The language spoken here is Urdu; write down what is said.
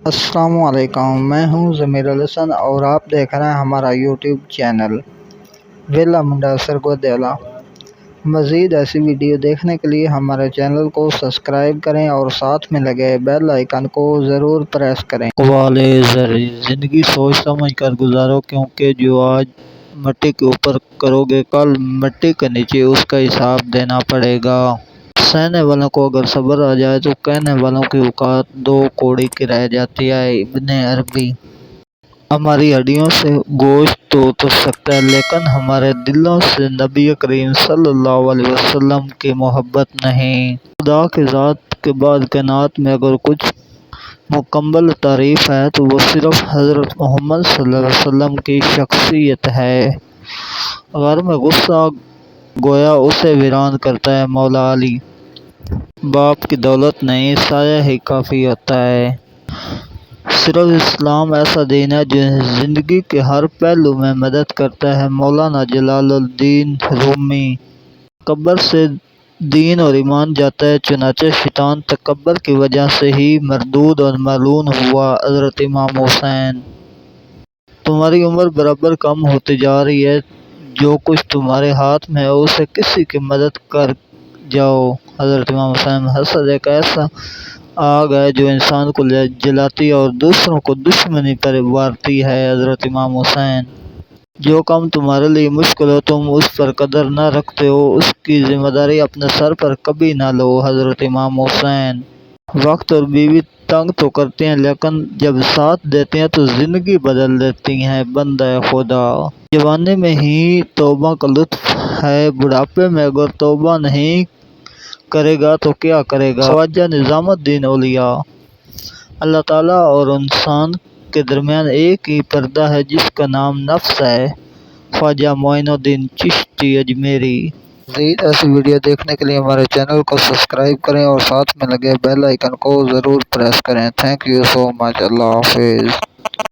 السلام علیکم، میں ہوں ضمیر الحسن اور آپ دیکھ رہے ہیں ہمارا یوٹیوب چینل ویلا منڈا سرگودیلا۔ مزید ایسی ویڈیو دیکھنے کے لیے ہمارے چینل کو سبسکرائب کریں اور ساتھ میں لگے بیل آئیکن کو ضرور پریس کریں۔ والے زندگی سوچ سمجھ کر گزارو، کیونکہ جو آج مٹی کے اوپر کرو گے کل مٹی کے نیچے اس کا حساب دینا پڑے گا۔ سہنے والوں کو اگر صبر آ جائے تو کہنے والوں کی اوقات دو کوڑی کی رہ جاتی ہے۔ ابن عربی۔ ہماری ہڈیوں سے گوشت تو اتر سکتا ہے لیکن ہمارے دلوں سے نبی کریم صلی اللہ علیہ وسلم کی محبت نہیں۔ خدا کی ذات کے بعد کائنات میں اگر کچھ مکمل تعریف ہے تو وہ صرف حضرت محمد صلی اللہ علیہ وسلم کی شخصیت ہے۔ غار میں غصہ گویا اسے ویران کرتا ہے۔ مولا علی۔ باپ کی دولت نہیں، سایہ ہی کافی ہوتا ہے۔ صرف اسلام ایسا دین ہے جو زندگی کے ہر پہلو میں مدد کرتا ہے۔ مولانا جلال الدین رومی۔ تکبر سے دین اور ایمان جاتا ہے، چنانچہ شیطان تکبر کی وجہ سے ہی مردود اور ملعون ہوا۔ حضرت امام حسین۔ تمہاری عمر برابر کم ہوتی جا رہی ہے، جو کچھ تمہارے ہاتھ میں ہے اسے کسی کی مدد کر جاؤ۔ حضرت امام حسین۔ حسد ایک ایسا آگ ہے جو انسان کو جلاتی ہے اور دوسروں کو دشمنی پر ابھارتی ہے۔ حضرت امام حسین۔ جو کام تمہارے لیے مشکل ہو، تم اس پر قدر نہ رکھتے ہو، اس کی ذمہ داری اپنے سر پر کبھی نہ لو۔ حضرت امام حسین۔ وقت اور بیوی تنگ تو کرتی ہیں لیکن جب ساتھ دیتی ہیں تو زندگی بدل دیتی ہیں۔ بندہ خدا۔ جوانی میں ہی توبہ کا لطف ہے، بڑھاپے میں اگر توبہ نہیں کرے گا تو کیا کرے گا۔ خواجہ نظام الدین اولیاء۔ اللہ تعالیٰ اور انسان کے درمیان ایک ہی پردہ ہے جس کا نام نفس ہے۔ خواجہ معین الدین چشتی اجمیری۔ مزید ایسی ویڈیو دیکھنے کے لیے ہمارے چینل کو سبسکرائب کریں اور ساتھ میں لگے بیل آئیکن کو ضرور پریس کریں۔ تھینک یو سو مچ۔ اللہ حافظ۔